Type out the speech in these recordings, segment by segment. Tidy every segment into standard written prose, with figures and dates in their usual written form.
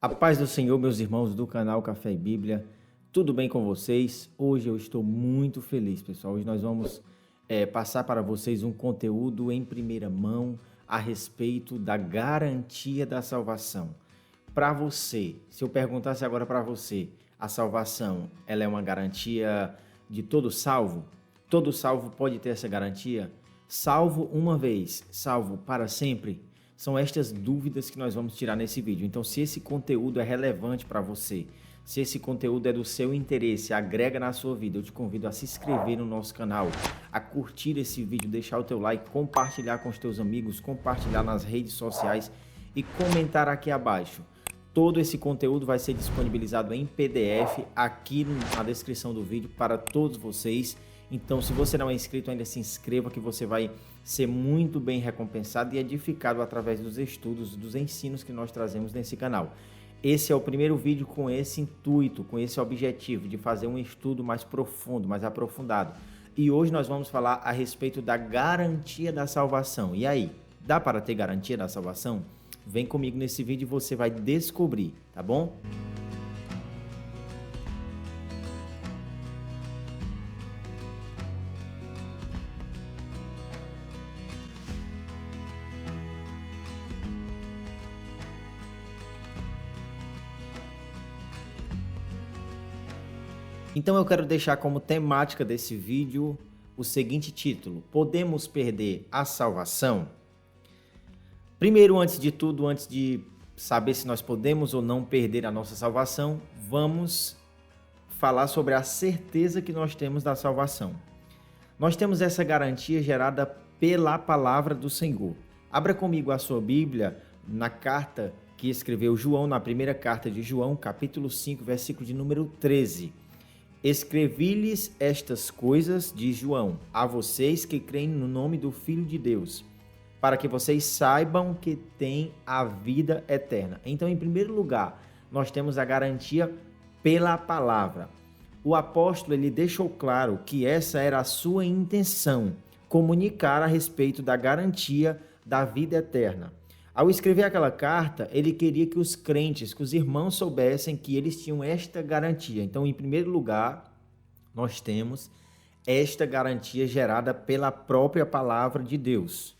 A paz do Senhor, meus irmãos do canal Café e Bíblia, tudo bem com vocês? Hoje eu estou muito feliz, pessoal. Hoje nós vamos passar para vocês um conteúdo em primeira mão a respeito da garantia da salvação. Para você, se eu perguntasse agora para você, a salvação, ela é uma garantia de todo salvo? Todo salvo pode ter essa garantia? Salvo uma vez, salvo para sempre? São estas dúvidas que nós vamos tirar nesse vídeo. Então, se esse conteúdo é relevante para você, se esse conteúdo é do seu interesse, agrega na sua vida, eu te convido a se inscrever no nosso canal, a curtir esse vídeo, deixar o teu like, compartilhar com os teus amigos, compartilhar nas redes sociais e comentar aqui abaixo. Todo esse conteúdo vai ser disponibilizado em PDF aqui na descrição do vídeo para todos vocês. Então, se você não é inscrito, ainda se inscreva, que você vai ser muito bem recompensado e edificado através dos estudos, dos ensinos que nós trazemos nesse canal. Esse é o primeiro vídeo com esse intuito, com esse objetivo de fazer um estudo mais profundo, mais aprofundado. E hoje nós vamos falar a respeito da garantia da salvação. E aí, dá para ter garantia da salvação? Vem comigo nesse vídeo e você vai descobrir, tá bom? Então eu quero deixar como temática desse vídeo o seguinte título: podemos perder a salvação? Primeiro, antes de tudo, antes de saber se nós podemos ou não perder a nossa salvação, vamos falar sobre a certeza que nós temos da salvação. Nós temos essa garantia gerada pela palavra do Senhor. Abra comigo a sua Bíblia na carta que escreveu João, na primeira carta de João, capítulo 5, versículo de número 13. Escrevi-lhes estas coisas, diz João, a vocês que creem no nome do Filho de Deus, para que vocês saibam que têm a vida eterna. Então, em primeiro lugar, nós temos a garantia pela palavra. O apóstolo, ele deixou claro que essa era a sua intenção, comunicar a respeito da garantia da vida eterna. Ao escrever aquela carta, ele queria que os crentes, que os irmãos soubessem que eles tinham esta garantia. Então, em primeiro lugar, nós temos esta garantia gerada pela própria palavra de Deus.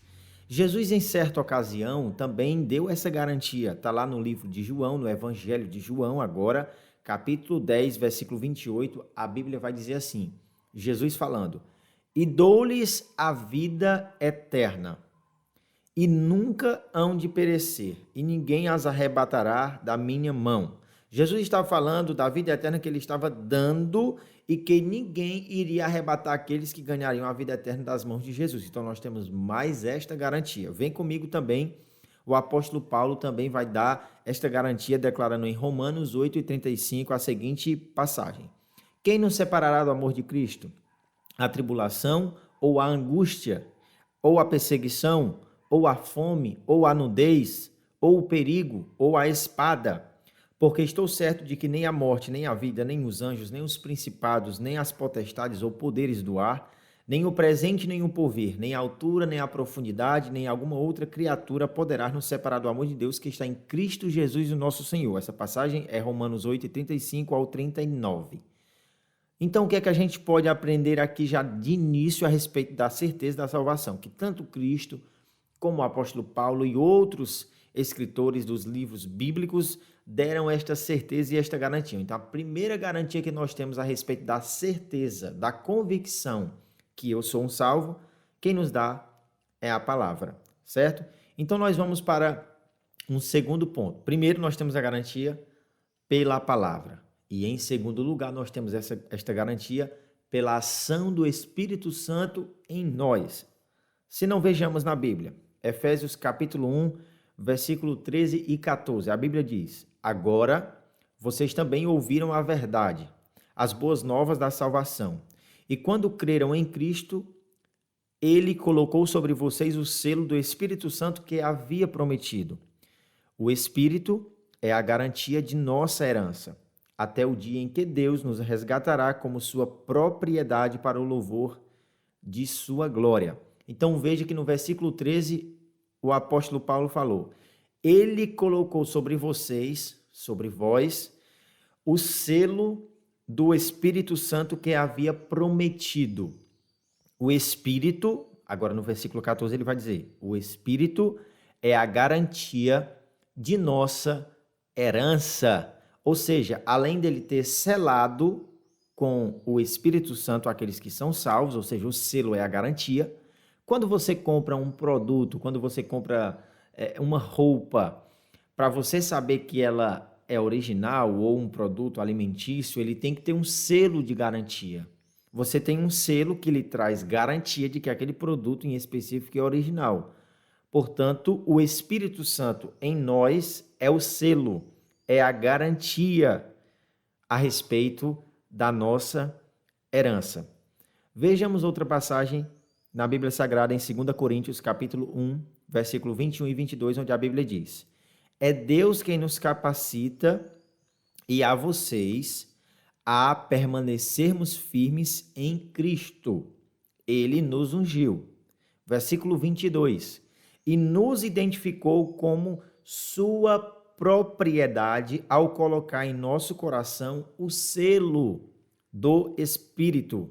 Jesus, em certa ocasião, também deu essa garantia. Está lá no livro de João, no Evangelho de João, agora, capítulo 10, versículo 28, a Bíblia vai dizer assim, Jesus falando, e dou-lhes a vida eterna, e nunca hão de perecer, e ninguém as arrebatará da minha mão. Jesus estava falando da vida eterna que ele estava dando e que ninguém iria arrebatar aqueles que ganhariam a vida eterna das mãos de Jesus. Então nós temos mais esta garantia. Vem comigo também, o apóstolo Paulo também vai dar esta garantia declarando em Romanos 8:35 a seguinte passagem. Quem nos separará do amor de Cristo? A tribulação ou a angústia, ou a perseguição, ou a fome, ou a nudez, ou o perigo, ou a espada? Porque estou certo de que nem a morte, nem a vida, nem os anjos, nem os principados, nem as potestades ou poderes do ar, nem o presente, nem o porvir, nem a altura, nem a profundidade, nem alguma outra criatura poderá nos separar do amor de Deus que está em Cristo Jesus, o nosso Senhor. Essa passagem é Romanos 8:35 ao 39. Então, o que é que a gente pode aprender aqui já de início a respeito da certeza da salvação? Que tanto Cristo como o apóstolo Paulo e outros escritores dos livros bíblicos deram esta certeza e esta garantia. Então, a primeira garantia que nós temos a respeito da certeza, da convicção que eu sou um salvo, quem nos dá é a palavra, certo? Então, nós vamos para um segundo ponto. Primeiro, nós temos a garantia pela palavra. E, em segundo lugar, nós temos esta garantia pela ação do Espírito Santo em nós. Se não vejamos na Bíblia, Efésios capítulo 1, versículo 13 e 14, a Bíblia diz, agora vocês também ouviram a verdade, as boas novas da salvação, e quando creram em Cristo, ele colocou sobre vocês o selo do Espírito Santo que havia prometido. O Espírito é a garantia de nossa herança, até o dia em que Deus nos resgatará como sua propriedade para o louvor de sua glória. Então veja que no versículo 13, o apóstolo Paulo falou, ele colocou sobre vocês, sobre vós o selo do Espírito Santo que havia prometido. O Espírito, agora no versículo 14 ele vai dizer, o Espírito é a garantia de nossa herança. Ou seja, além dele ter selado com o Espírito Santo aqueles que são salvos, ou seja, o selo é a garantia. Quando você compra um produto, quando você compra uma roupa, para você saber que ela é original ou um produto alimentício, ele tem que ter um selo de garantia. Você tem um selo que lhe traz garantia de que aquele produto em específico é original. Portanto, o Espírito Santo em nós é o selo, é a garantia a respeito da nossa herança. Vejamos outra passagem na Bíblia Sagrada em 2 Coríntios, capítulo 1, versículo 21 e 22, onde a Bíblia diz: é Deus quem nos capacita e a vocês a permanecermos firmes em Cristo. Ele nos ungiu. Versículo 22. E nos identificou como sua propriedade ao colocar em nosso coração o selo do Espírito,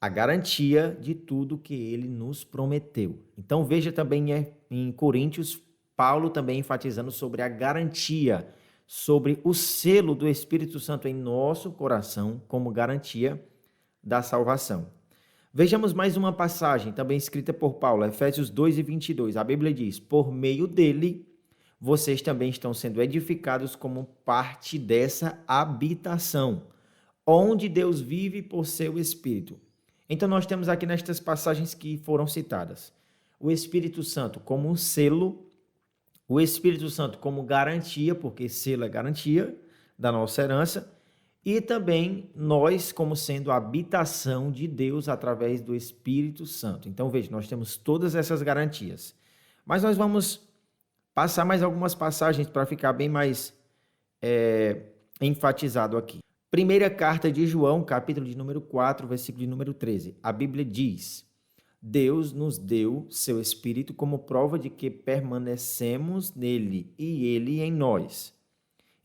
a garantia de tudo que ele nos prometeu. Então veja também em Coríntios, Paulo também enfatizando sobre a garantia, sobre o selo do Espírito Santo em nosso coração como garantia da salvação. Vejamos mais uma passagem também escrita por Paulo, Efésios 2 e 22. A Bíblia diz: por meio dele, vocês também estão sendo edificados como parte dessa habitação, onde Deus vive por seu Espírito. Então nós temos aqui nestas passagens que foram citadas, o Espírito Santo como um selo, o Espírito Santo como garantia, porque selo é garantia da nossa herança, e também nós como sendo a habitação de Deus através do Espírito Santo. Então veja, nós temos todas essas garantias. Mas nós vamos passar mais algumas passagens para ficar bem mais enfatizado aqui. Primeira carta de João, capítulo de número 4, versículo de número 13. A Bíblia diz: Deus nos deu seu Espírito como prova de que permanecemos nele e ele em nós.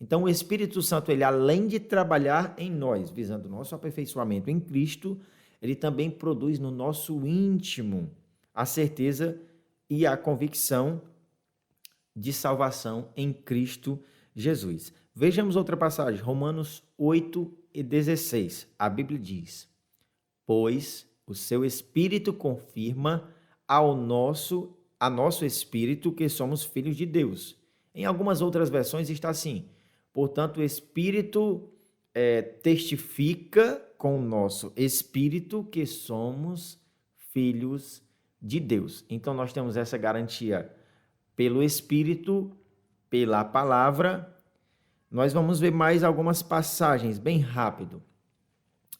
Então, o Espírito Santo, ele além de trabalhar em nós, visando o nosso aperfeiçoamento em Cristo, ele também produz no nosso íntimo a certeza e a convicção de salvação em Cristo Jesus. Vejamos outra passagem, Romanos 8 e 16. A Bíblia diz: pois o seu Espírito confirma a nosso Espírito que somos filhos de Deus. Em algumas outras versões está assim: portanto, o Espírito testifica com o nosso Espírito que somos filhos de Deus. Então, nós temos essa garantia pelo Espírito, pela palavra. Nós vamos ver mais algumas passagens, bem rápido.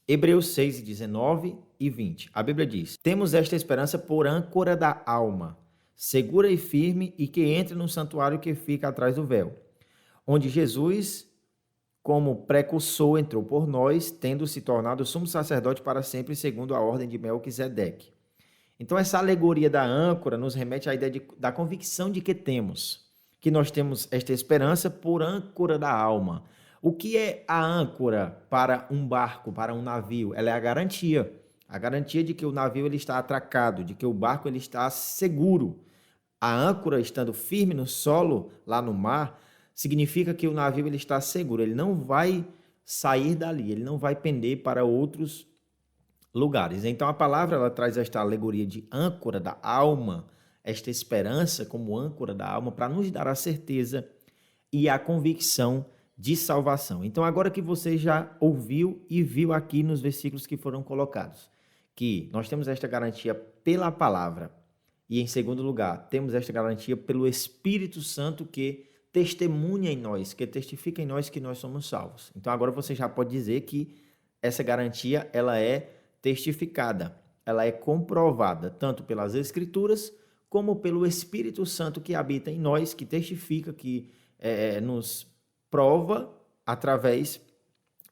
Hebreus 6, 19 e 20. A Bíblia diz: temos esta esperança por âncora da alma, segura e firme, e que entra no santuário que fica atrás do véu, onde Jesus, como precursor, entrou por nós, tendo se tornado sumo sacerdote para sempre, segundo a ordem de Melquisedeque. Então, essa alegoria da âncora nos remete à ideia da convicção de que nós temos esta esperança por âncora da alma. O que é a âncora para um barco, para um navio? Ela é a garantia de que o navio ele está atracado, de que o barco ele está seguro. A âncora estando firme no solo, lá no mar, significa que o navio ele está seguro, ele não vai sair dali, ele não vai pender para outros lugares. Então a palavra ela traz esta alegoria de âncora da alma, esta esperança como âncora da alma para nos dar a certeza e a convicção de salvação. Então agora que você já ouviu e viu aqui nos versículos que foram colocados, que nós temos esta garantia pela palavra e em segundo lugar, temos esta garantia pelo Espírito Santo que testemunha em nós, que testifica em nós que nós somos salvos. Então agora você já pode dizer que essa garantia ela é testificada, ela é comprovada tanto pelas Escrituras como pelo Espírito Santo que habita em nós, que testifica, que nos prova através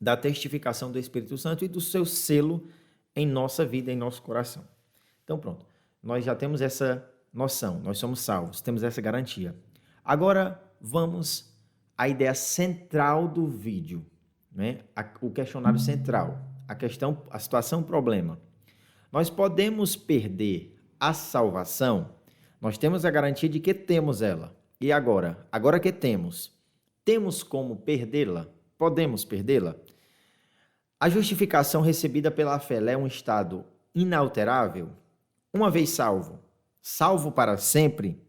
da testificação do Espírito Santo e do seu selo em nossa vida, em nosso coração. Então pronto, nós já temos essa noção, nós somos salvos, temos essa garantia. Agora vamos a ideia central do vídeo, né? O questionário central, a questão, a situação, o problema. Nós podemos perder a salvação? Nós temos a garantia de que temos ela. E agora? Agora que temos como perdê-la? Podemos perdê-la? A justificação recebida pela fé é um estado inalterável? Uma vez salvo, salvo para sempre?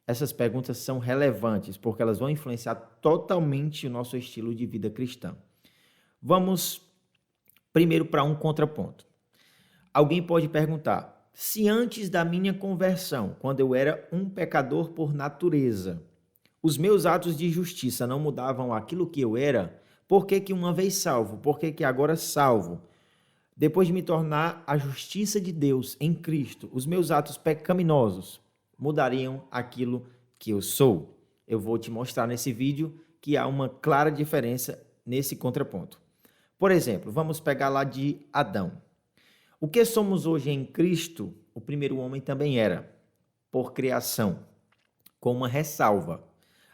Essas perguntas são relevantes porque elas vão influenciar totalmente o nosso estilo de vida cristã. Vamos primeiro para um contraponto. Alguém pode perguntar: se antes da minha conversão, quando eu era um pecador por natureza, os meus atos de justiça não mudavam aquilo que eu era, por que uma vez salvo, por que agora salvo, depois de me tornar a justiça de Deus em Cristo, os meus atos pecaminosos mudariam aquilo que eu sou? Eu vou te mostrar nesse vídeo que há uma clara diferença nesse contraponto. Por exemplo, vamos pegar lá de Adão. O que somos hoje em Cristo, o primeiro homem também era, por criação, com uma ressalva.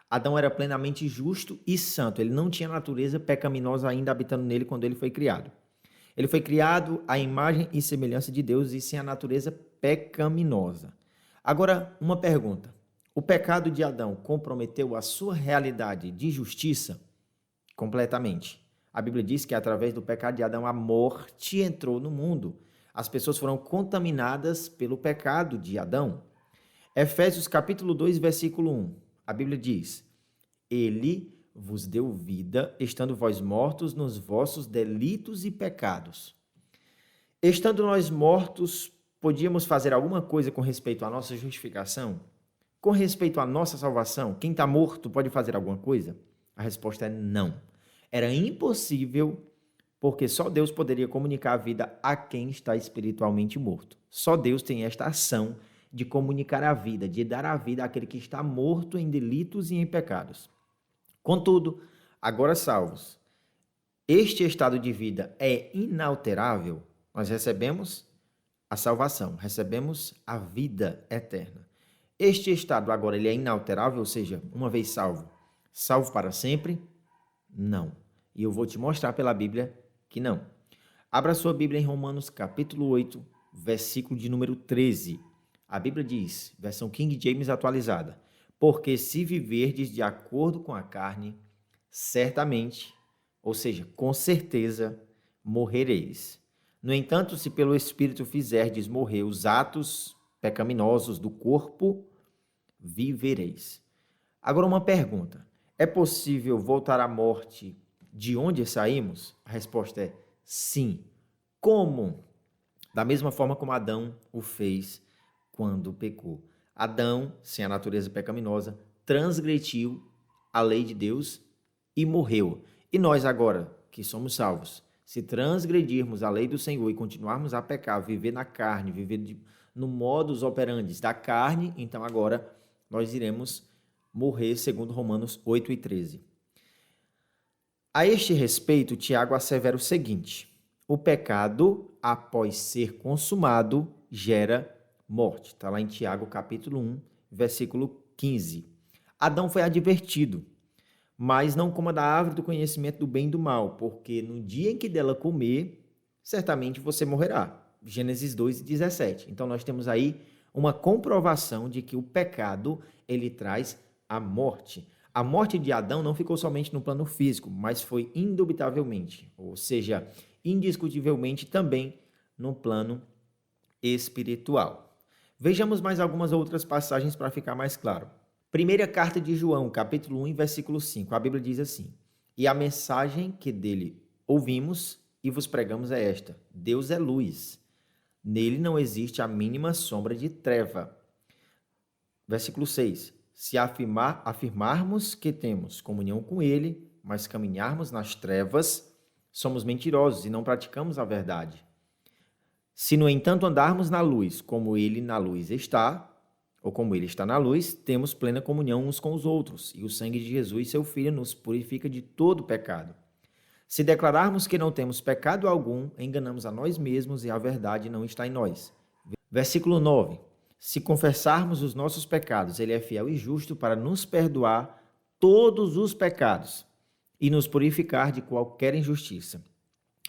Adão era plenamente justo e santo, ele não tinha natureza pecaminosa ainda habitando nele quando ele foi criado. Ele foi criado à imagem e semelhança de Deus e sem a natureza pecaminosa. Agora, uma pergunta: o pecado de Adão comprometeu a sua realidade de justiça? Completamente. A Bíblia diz que através do pecado de Adão a morte entrou no mundo. As pessoas foram contaminadas pelo pecado de Adão. Efésios capítulo 2, versículo 1. A Bíblia diz: Ele vos deu vida, estando vós mortos nos vossos delitos e pecados. Estando nós mortos, podíamos fazer alguma coisa com respeito à nossa justificação? Com respeito à nossa salvação? Quem está morto pode fazer alguma coisa? A resposta é não. Era impossível, porque só Deus poderia comunicar a vida a quem está espiritualmente morto. Só Deus tem esta ação de comunicar a vida, de dar a vida àquele que está morto em delitos e em pecados. Contudo, agora salvos, este estado de vida é inalterável, nós recebemos a salvação, recebemos a vida eterna. Este estado agora ele é inalterável, ou seja, uma vez salvo, salvo para sempre? Não. E eu vou te mostrar pela Bíblia que não. Abra sua Bíblia em Romanos capítulo 8, versículo de número 13. A Bíblia diz, versão King James atualizada: porque se viverdes de acordo com a carne, certamente, ou seja, com certeza, morrereis. No entanto, se pelo Espírito fizerdes morrer os atos pecaminosos do corpo, vivereis. Agora uma pergunta: é possível voltar à morte de onde saímos? A resposta é sim. Como? Da mesma forma como Adão o fez quando pecou. Adão, sem a natureza pecaminosa, transgrediu a lei de Deus e morreu. E nós agora, que somos salvos, se transgredirmos a lei do Senhor e continuarmos a pecar, viver na carne, viver no modus operandi da carne, então agora nós iremos morrer, segundo Romanos 8 e 13. A este respeito, Tiago assevera o seguinte: o pecado, após ser consumado, gera morte. Está lá em Tiago, capítulo 1, versículo 15. Adão foi advertido: mas não coma da árvore do conhecimento do bem e do mal, porque no dia em que dela comer, certamente você morrerá. Gênesis 2:17. Então nós temos aí uma comprovação de que o pecado, ele traz a morte. A morte de Adão não ficou somente no plano físico, mas foi indubitavelmente, ou seja, indiscutivelmente também no plano espiritual. Vejamos mais algumas outras passagens para ficar mais claro. Primeira carta de João, capítulo 1, versículo 5. A Bíblia diz assim: e a mensagem que dele ouvimos e vos pregamos é esta: Deus é luz. Nele não existe a mínima sombra de treva. Versículo 6. Se afirmarmos que temos comunhão com ele, mas caminharmos nas trevas, somos mentirosos e não praticamos a verdade. Se, no entanto, andarmos na luz, como ele na luz está, ou como ele está na luz, temos plena comunhão uns com os outros, e o sangue de Jesus, seu Filho, nos purifica de todo pecado. Se declararmos que não temos pecado algum, enganamos a nós mesmos e a verdade não está em nós. Versículo 9. Se confessarmos os nossos pecados, ele é fiel e justo para nos perdoar todos os pecados e nos purificar de qualquer injustiça.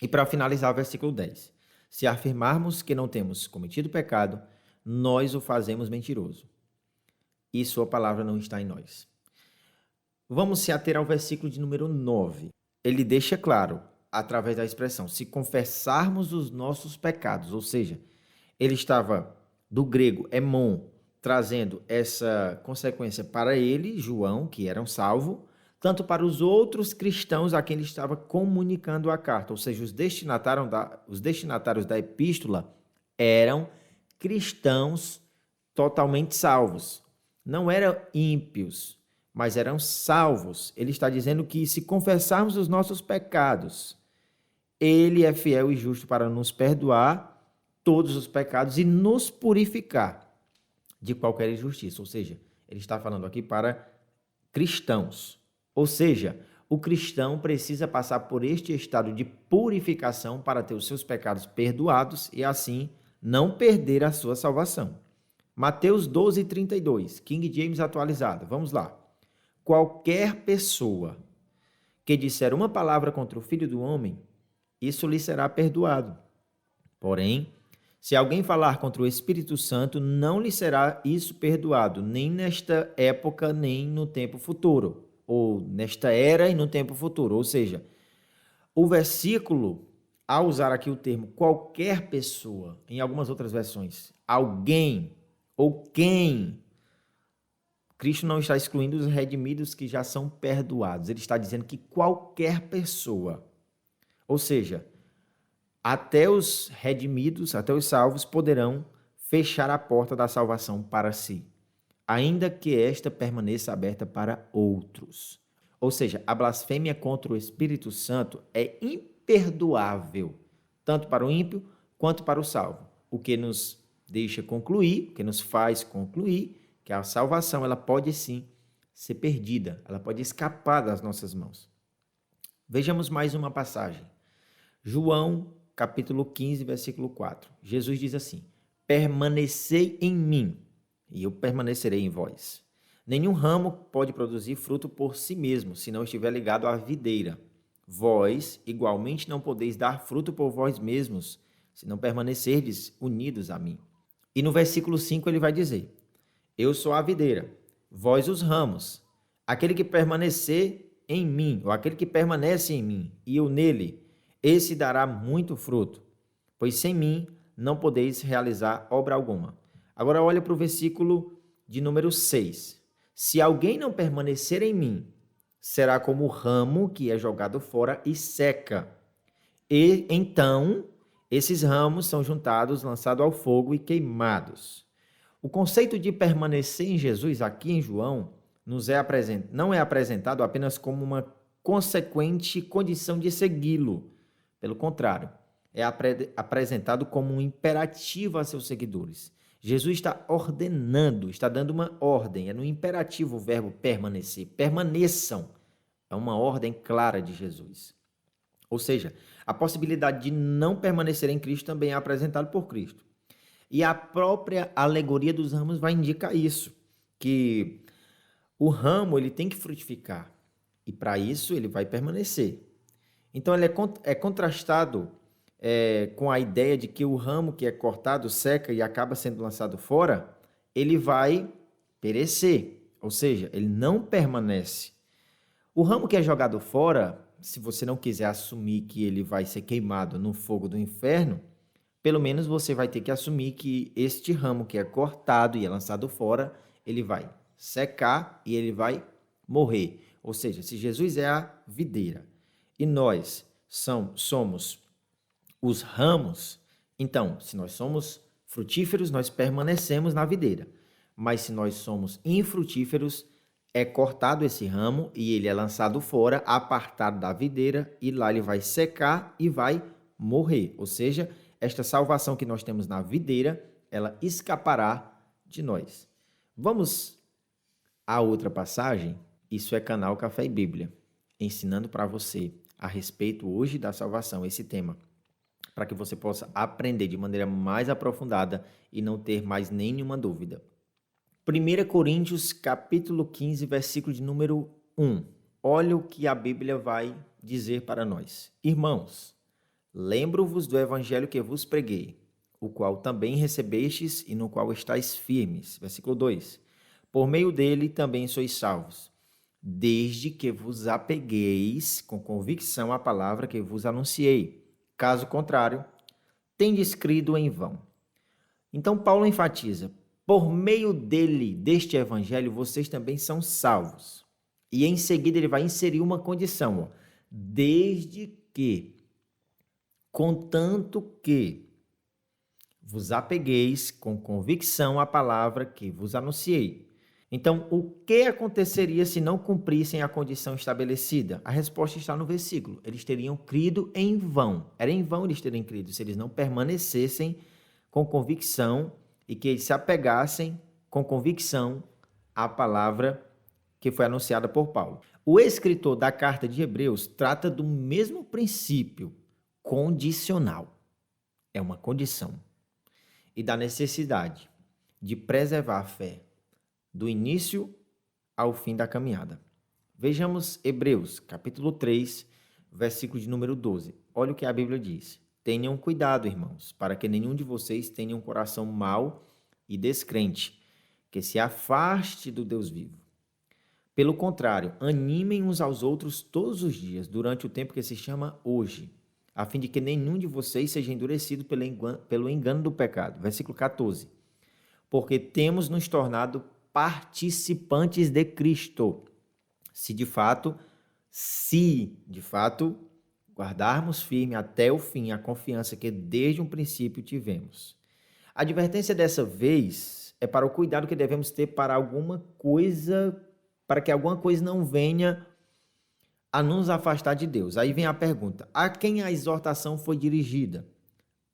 E para finalizar, o versículo 10. Se afirmarmos que não temos cometido pecado, nós o fazemos mentiroso, e sua palavra não está em nós. Vamos se ater ao versículo de número 9. Ele deixa claro, através da expressão, se confessarmos os nossos pecados, ou seja, ele estava, do grego, emon, trazendo essa consequência para ele, João, que era um salvo, tanto para os outros cristãos a quem ele estava comunicando a carta, ou seja, os destinatários da epístola eram cristãos totalmente salvos. Não eram ímpios, mas eram salvos. Ele está dizendo que se confessarmos os nossos pecados, ele é fiel e justo para nos perdoar todos os pecados e nos purificar de qualquer injustiça. Ou seja, ele está falando aqui para cristãos. Ou seja, o cristão precisa passar por este estado de purificação para ter os seus pecados perdoados e assim não perder a sua salvação. Mateus 12:32, King James atualizada. Vamos lá. Qualquer pessoa que disser uma palavra contra o Filho do Homem, isso lhe será perdoado. Porém, se alguém falar contra o Espírito Santo, não lhe será isso perdoado, nem nesta época, nem no tempo futuro, ou nesta era e no tempo futuro. Ou seja, o versículo, ao usar aqui o termo qualquer pessoa, em algumas outras versões, alguém ou quem, Cristo não está excluindo os redimidos que já são perdoados. Ele está dizendo que qualquer pessoa, ou seja, até os redimidos, até os salvos, poderão fechar a porta da salvação para si, ainda que esta permaneça aberta para outros. Ou seja, a blasfêmia contra o Espírito Santo é imperdoável, tanto para o ímpio quanto para o salvo, o que nos deixa concluir, o que nos faz concluir que a salvação ela pode sim ser perdida, ela pode escapar das nossas mãos. Vejamos mais uma passagem. João, capítulo 15, versículo 4. Jesus diz assim: permanecei em mim, e eu permanecerei em vós. Nenhum ramo pode produzir fruto por si mesmo, se não estiver ligado à videira. Vós, igualmente, não podeis dar fruto por vós mesmos, se não permanecerdes unidos a mim. E no versículo 5 ele vai dizer: eu sou a videira, vós os ramos. Aquele que permanecer em mim, ou aquele que permanece em mim, e eu nele, esse dará muito fruto, pois sem mim não podeis realizar obra alguma. Agora olha para o versículo de número 6. Se alguém não permanecer em mim, será como o ramo que é jogado fora e seca. E então, esses ramos são juntados, lançados ao fogo e queimados. O conceito de permanecer em Jesus aqui em João não é apresentado apenas como uma consequente condição de segui-lo. Pelo contrário, é apresentado como um imperativo a seus seguidores. Jesus está ordenando, está dando uma ordem, é no imperativo o verbo permanecer. Permaneçam, é uma ordem clara de Jesus. Ou seja, a possibilidade de não permanecer em Cristo também é apresentada por Cristo. E a própria alegoria dos ramos vai indicar isso, que o ramo ele tem que frutificar e para isso ele vai permanecer. Então ele é contrastado com a ideia de que o ramo que é cortado, seca e acaba sendo lançado fora, ele vai perecer, ou seja, ele não permanece. O ramo que é jogado fora, se você não quiser assumir que ele vai ser queimado no fogo do inferno, pelo menos você vai ter que assumir que este ramo que é cortado e é lançado fora, ele vai secar e ele vai morrer. Ou seja, se Jesus é a videira e nós somos os ramos, então, se nós somos frutíferos, nós permanecemos na videira. Mas se nós somos infrutíferos, é cortado esse ramo e ele é lançado fora, apartado da videira, e lá ele vai secar e vai morrer. Ou seja, esta salvação que nós temos na videira, ela escapará de nós. Vamos à outra passagem? Isso é canal Café e Bíblia, ensinando para você a respeito hoje da salvação, esse tema, para que você possa aprender de maneira mais aprofundada e não ter mais nenhuma dúvida. 1 Coríntios, capítulo 15, versículo de número 1. Olha o que a Bíblia vai dizer para nós. Irmãos, lembro-vos do evangelho que vos preguei, o qual também recebestes e no qual estáis firmes. Versículo 2. Por meio dele também sois salvos, desde que vos apegueis com convicção à palavra que vos anunciei. Caso contrário, tendes crido em vão. Então Paulo enfatiza, por meio dele, deste evangelho, vocês também são salvos. E em seguida ele vai inserir uma condição, desde que, contanto que vos apegueis com convicção à palavra que vos anunciei. Então, o que aconteceria se não cumprissem a condição estabelecida? A resposta está no versículo. Eles teriam crido em vão. Era em vão eles terem crido, se eles não permanecessem com convicção e que eles se apegassem com convicção à palavra que foi anunciada por Paulo. O escritor da carta de Hebreus trata do mesmo princípio condicional. É uma condição. E da necessidade de preservar a fé do início ao fim da caminhada. Vejamos Hebreus, capítulo 3, versículo de número 12. Olha o que a Bíblia diz. Tenham cuidado, irmãos, para que nenhum de vocês tenha um coração mau e descrente, que se afaste do Deus vivo. Pelo contrário, animem uns aos outros todos os dias, durante o tempo que se chama hoje, a fim de que nenhum de vocês seja endurecido pelo engano do pecado. Versículo 14. Porque temos nos tornado participantes de Cristo, se de fato guardarmos firme até o fim a confiança que desde um princípio tivemos. A advertência dessa vez é para o cuidado que devemos ter para que alguma coisa não venha a nos afastar de Deus. Aí vem a pergunta: a quem a exortação foi dirigida?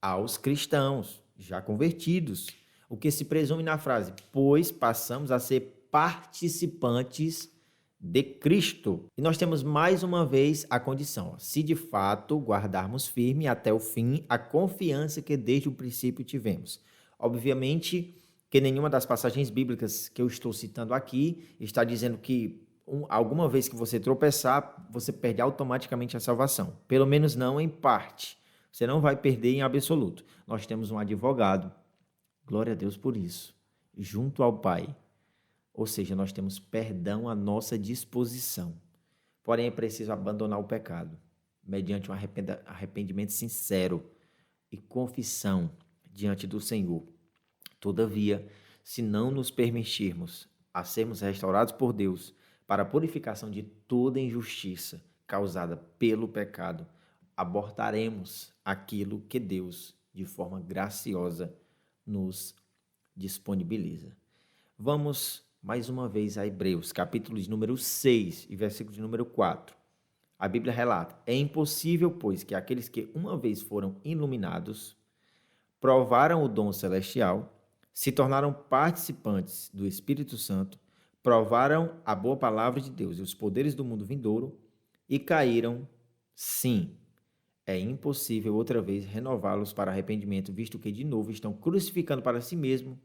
Aos cristãos, já convertidos. O que se presume na frase, pois passamos a ser participantes de Cristo. E nós temos mais uma vez a condição, se de fato guardarmos firme até o fim a confiança que desde o princípio tivemos. Obviamente que nenhuma das passagens bíblicas que eu estou citando aqui está dizendo que alguma vez que você tropeçar, você perde automaticamente a salvação. Pelo menos não em parte. Você não vai perder em absoluto. Nós temos um advogado, glória a Deus por isso, junto ao Pai. Ou seja, nós temos perdão à nossa disposição. Porém, é preciso abandonar o pecado, mediante um arrependimento sincero e confissão diante do Senhor. Todavia, se não nos permitirmos a sermos restaurados por Deus para a purificação de toda injustiça causada pelo pecado, abortaremos aquilo que Deus, de forma graciosa, nos disponibiliza. Vamos mais uma vez a Hebreus, capítulo de número 6 e versículo de número 4. A Bíblia relata: é impossível, pois, que aqueles que uma vez foram iluminados, provaram o dom celestial, se tornaram participantes do Espírito Santo, provaram a boa palavra de Deus e os poderes do mundo vindouro e caíram, sim. É impossível outra vez renová-los para arrependimento, visto que de novo estão crucificando para si mesmos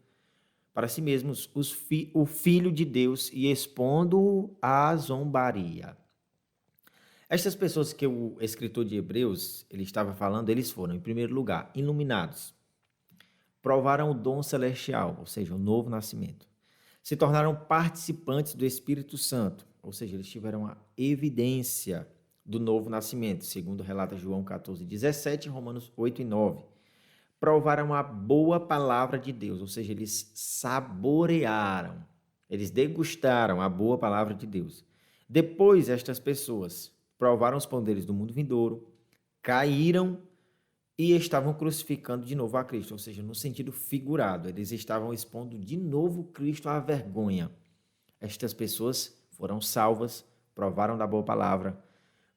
o Filho de Deus e expondo-o à zombaria. Estas pessoas que o escritor de Hebreus ele estava falando, eles foram, em primeiro lugar, iluminados. Provaram o dom celestial, ou seja, o novo nascimento. Se tornaram participantes do Espírito Santo, ou seja, eles tiveram a evidência do novo nascimento, segundo relata João 14:17 e Romanos 8:9. Provaram a boa palavra de Deus, ou seja, eles saborearam, eles degustaram a boa palavra de Deus. Depois, estas pessoas provaram os poderes do mundo vindouro, caíram e estavam crucificando de novo a Cristo, ou seja, no sentido figurado, eles estavam expondo de novo Cristo à vergonha. Estas pessoas foram salvas, provaram da boa palavra,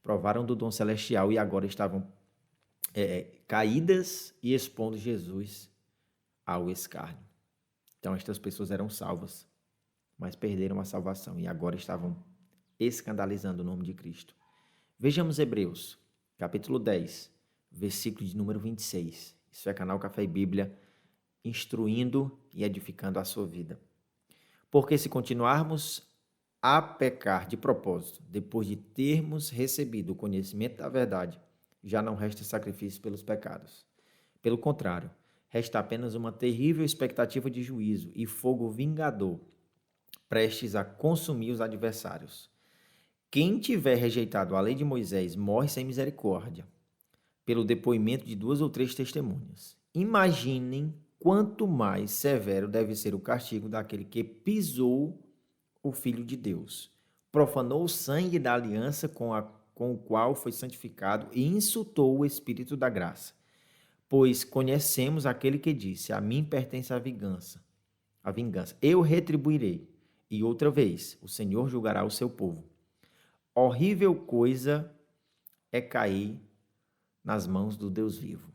provaram do dom celestial e agora estavam caídas e expondo Jesus ao escárnio. Então, estas pessoas eram salvas, mas perderam a salvação e agora estavam escandalizando o nome de Cristo. Vejamos Hebreus, capítulo 10, versículo de número 26. Isso é canal Café e Bíblia, instruindo e edificando a sua vida. Porque se continuarmos a pecar de propósito, depois de termos recebido o conhecimento da verdade, já não resta sacrifício pelos pecados. Pelo contrário, resta apenas uma terrível expectativa de juízo e fogo vingador, prestes a consumir os adversários. Quem tiver rejeitado a lei de Moisés morre sem misericórdia, pelo depoimento de 2 ou 3 testemunhas. Imaginem quanto mais severo deve ser o castigo daquele que pisou o Filho de Deus, profanou o sangue da aliança com o qual foi santificado e insultou o Espírito da graça. Pois conhecemos aquele que disse: a mim pertence a vingança. Eu retribuirei. E outra vez, o Senhor julgará o seu povo. Horrível coisa é cair nas mãos do Deus vivo.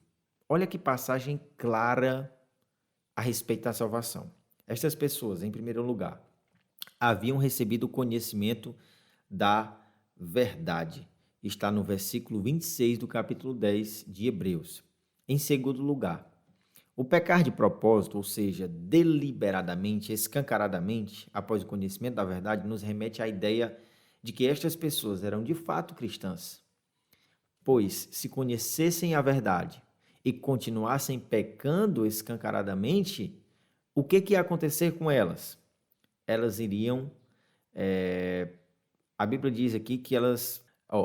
Olha que passagem clara a respeito da salvação. Estas pessoas, em primeiro lugar, haviam recebido o conhecimento da verdade. Está no versículo 26 do capítulo 10 de Hebreus. Em segundo lugar, o pecar de propósito, ou seja, deliberadamente, escancaradamente, após o conhecimento da verdade, nos remete à ideia de que estas pessoas eram de fato cristãs. Pois, se conhecessem a verdade e continuassem pecando escancaradamente, o que ia acontecer com elas? Elas iriam... a Bíblia diz aqui que elas...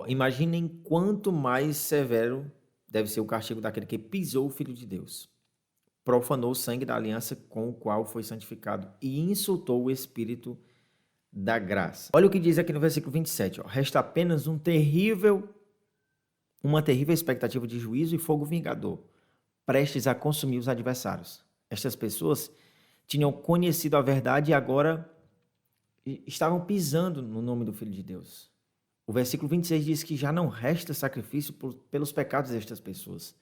imaginem quanto mais severo deve ser o castigo daquele que pisou o Filho de Deus, profanou o sangue da aliança com o qual foi santificado e insultou o Espírito da graça. Olha o que diz aqui no versículo 27. Resta apenas uma terrível expectativa de juízo e fogo vingador, prestes a consumir os adversários. Estas pessoas tinham conhecido a verdade e agora estavam pisando no nome do Filho de Deus. O versículo 26 diz que já não resta sacrifício pelos pecados destas pessoas.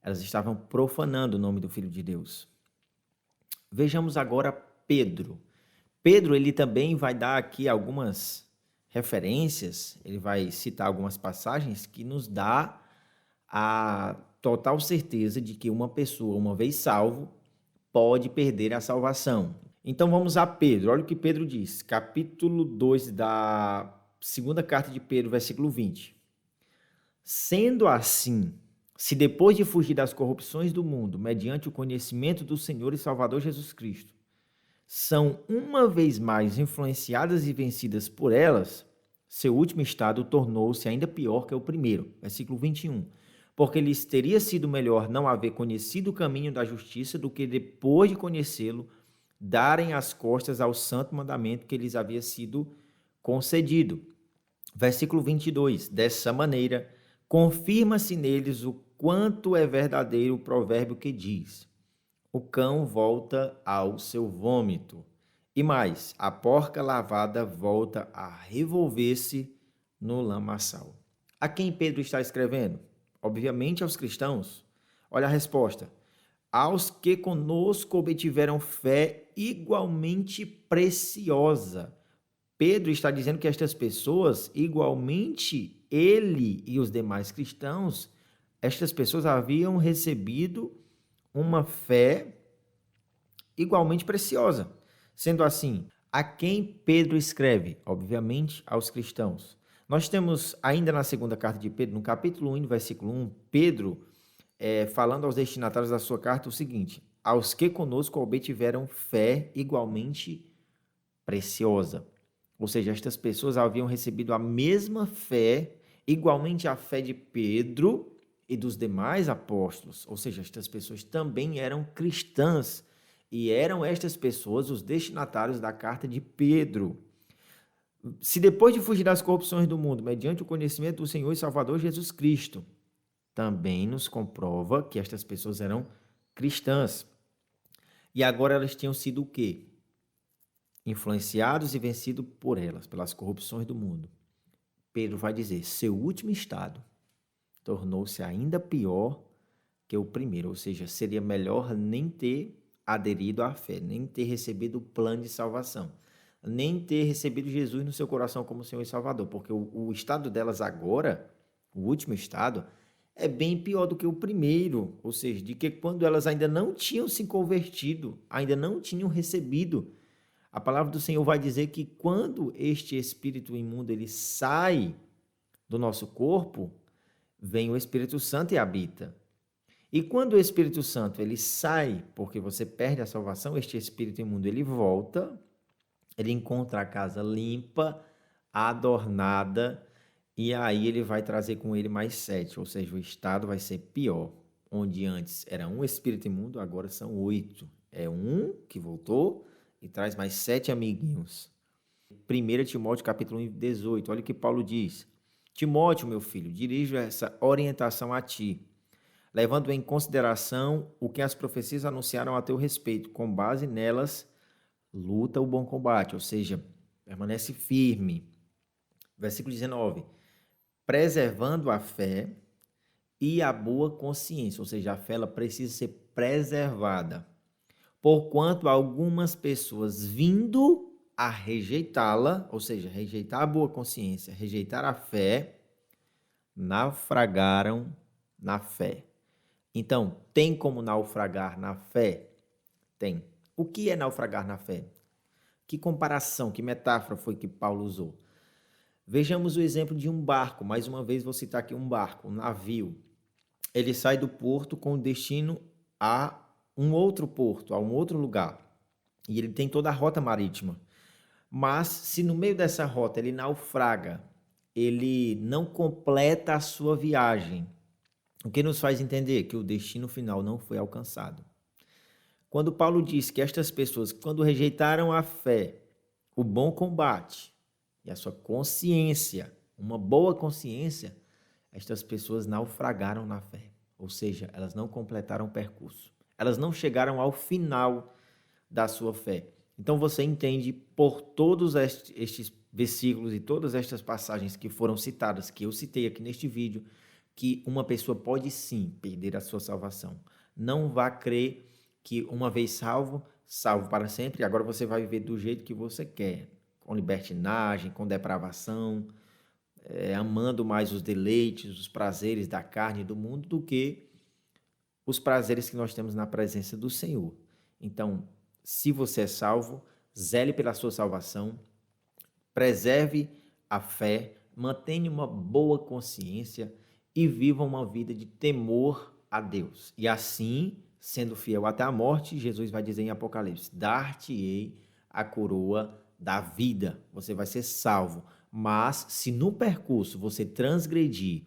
Elas estavam profanando o nome do Filho de Deus. Vejamos agora Pedro. Pedro, ele também vai dar aqui algumas referências, ele vai citar algumas passagens que nos dá a total certeza de que uma pessoa, uma vez salvo, pode perder a salvação. Então vamos a Pedro. Olha o que Pedro diz, capítulo 2 da segunda carta de Pedro, versículo 20. Sendo assim, se depois de fugir das corrupções do mundo, mediante o conhecimento do Senhor e Salvador Jesus Cristo, são uma vez mais influenciadas e vencidas por elas, seu último estado tornou-se ainda pior que o primeiro. Versículo 21. Porque lhes teria sido melhor não haver conhecido o caminho da justiça do que depois de conhecê-lo, darem as costas ao santo mandamento que lhes havia sido concedido. Versículo 22. Dessa maneira, confirma-se neles o quanto é verdadeiro o provérbio que diz: o cão volta ao seu vômito. E mais, a porca lavada volta a revolver-se no lamaçal. A quem Pedro está escrevendo? Obviamente aos cristãos. Olha a resposta. Aos que conosco obtiveram fé igualmente preciosa. Pedro está dizendo que estas pessoas, igualmente ele e os demais cristãos, estas pessoas haviam recebido uma fé igualmente preciosa. Sendo assim, a quem Pedro escreve? Obviamente, aos cristãos. Nós temos ainda na segunda carta de Pedro, no capítulo 1, no versículo 1, Pedro falando aos destinatários da sua carta o seguinte: aos que conosco obtiveram fé igualmente preciosa. Ou seja, estas pessoas haviam recebido a mesma fé, igualmente a fé de Pedro e dos demais apóstolos. Ou seja, estas pessoas também eram cristãs e eram estas pessoas os destinatários da carta de Pedro. Se depois de fugir das corrupções do mundo, mediante o conhecimento do Senhor e Salvador Jesus Cristo, também nos comprova que estas pessoas eram cristãs. E agora elas tinham sido o quê? Influenciados e vencidos por elas, pelas corrupções do mundo. Pedro vai dizer, seu último estado tornou-se ainda pior que o primeiro, ou seja, seria melhor nem ter aderido à fé, nem ter recebido o plano de salvação, nem ter recebido Jesus no seu coração como Senhor e Salvador, porque o estado delas agora, o último estado, é bem pior do que o primeiro, ou seja, de que quando elas ainda não tinham se convertido, ainda não tinham recebido A palavra do Senhor vai dizer que quando este espírito imundo ele sai do nosso corpo, vem o Espírito Santo e habita. E quando o Espírito Santo ele sai, porque você perde a salvação, este espírito imundo ele volta, ele encontra a casa limpa, adornada, e aí ele vai trazer com ele mais 7, ou seja, o estado vai ser pior. Onde antes era um espírito imundo, agora são 8. É um que voltou e traz mais 7 amiguinhos. 1 Timóteo capítulo 1, 18, olha o que Paulo diz. Timóteo, meu filho, dirijo essa orientação a ti, levando em consideração o que as profecias anunciaram a teu respeito. Com base nelas, luta o bom combate, ou seja, permanece firme. Versículo 19. Preservando a fé e a boa consciência, ou seja, a fé ela precisa ser preservada. Porquanto algumas pessoas vindo a rejeitá-la, ou seja, rejeitar a boa consciência, rejeitar a fé, naufragaram na fé. Então, tem como naufragar na fé? Tem. O que é naufragar na fé? Que comparação, que metáfora foi que Paulo usou? Vejamos o exemplo de um barco. Mais uma vez vou citar aqui um barco, um navio. Ele sai do porto com destino a um outro porto, a um outro lugar. E ele tem toda a rota marítima. Mas se no meio dessa rota ele naufraga, ele não completa a sua viagem, o que nos faz entender que o destino final não foi alcançado. Quando Paulo diz que estas pessoas, quando rejeitaram a fé, o bom combate e a sua consciência, uma boa consciência, estas pessoas naufragaram na fé. Ou seja, elas não completaram o percurso. Elas não chegaram ao final da sua fé. Então você entende por todos estes versículos e todas estas passagens que foram citadas, que eu citei aqui neste vídeo, que uma pessoa pode sim perder a sua salvação. Não vá crer que uma vez salvo, salvo para sempre, e agora você vai viver do jeito que você quer, com libertinagem, com depravação, amando mais os deleites, os prazeres da carne e do mundo do que os prazeres que nós temos na presença do Senhor. Então, se você é salvo, zele pela sua salvação, preserve a fé, mantenha uma boa consciência e viva uma vida de temor a Deus. E assim, sendo fiel até a morte, Jesus vai dizer em Apocalipse, dar-te-ei a coroa da vida. Você vai ser salvo. Mas se no percurso você transgredir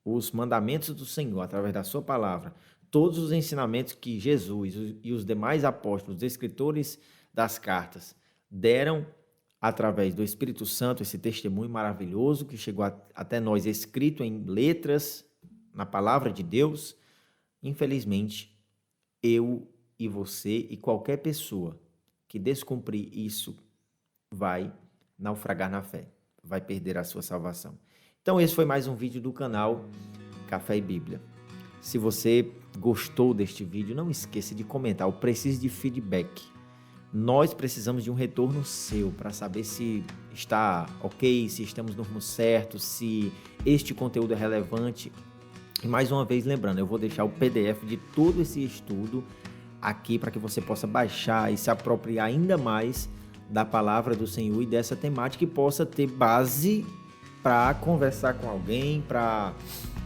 os mandamentos do Senhor através da sua palavra, todos os ensinamentos que Jesus e os demais apóstolos, escritores das cartas, deram através do Espírito Santo, esse testemunho maravilhoso que chegou até nós escrito em letras, na palavra de Deus, infelizmente, eu e você e qualquer pessoa que descumprir isso vai naufragar na fé, vai perder a sua salvação. Então esse foi mais um vídeo do canal Café e Bíblia. Se você gostou deste vídeo, não esqueça de comentar, eu preciso de feedback. Nós precisamos de um retorno seu para saber se está ok, se estamos no rumo certo, se este conteúdo é relevante. E mais uma vez lembrando, eu vou deixar o PDF de todo esse estudo aqui para que você possa baixar e se apropriar ainda mais da palavra do Senhor e dessa temática e possa ter base para conversar com alguém, para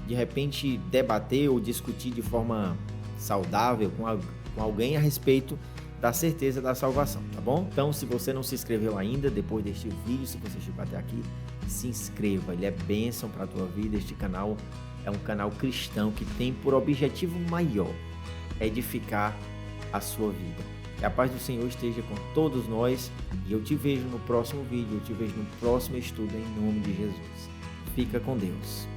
de repente debater ou discutir de forma saudável com alguém a respeito da certeza da salvação, tá bom? Então, se você não se inscreveu ainda, depois deste vídeo, se você chegou até aqui, se inscreva, ele é bênção para a tua vida. Este canal é um canal cristão que tem por objetivo maior edificar a sua vida. Que a paz do Senhor esteja com todos nós e eu te vejo no próximo vídeo, eu te vejo no próximo estudo em nome de Jesus. Fica com Deus.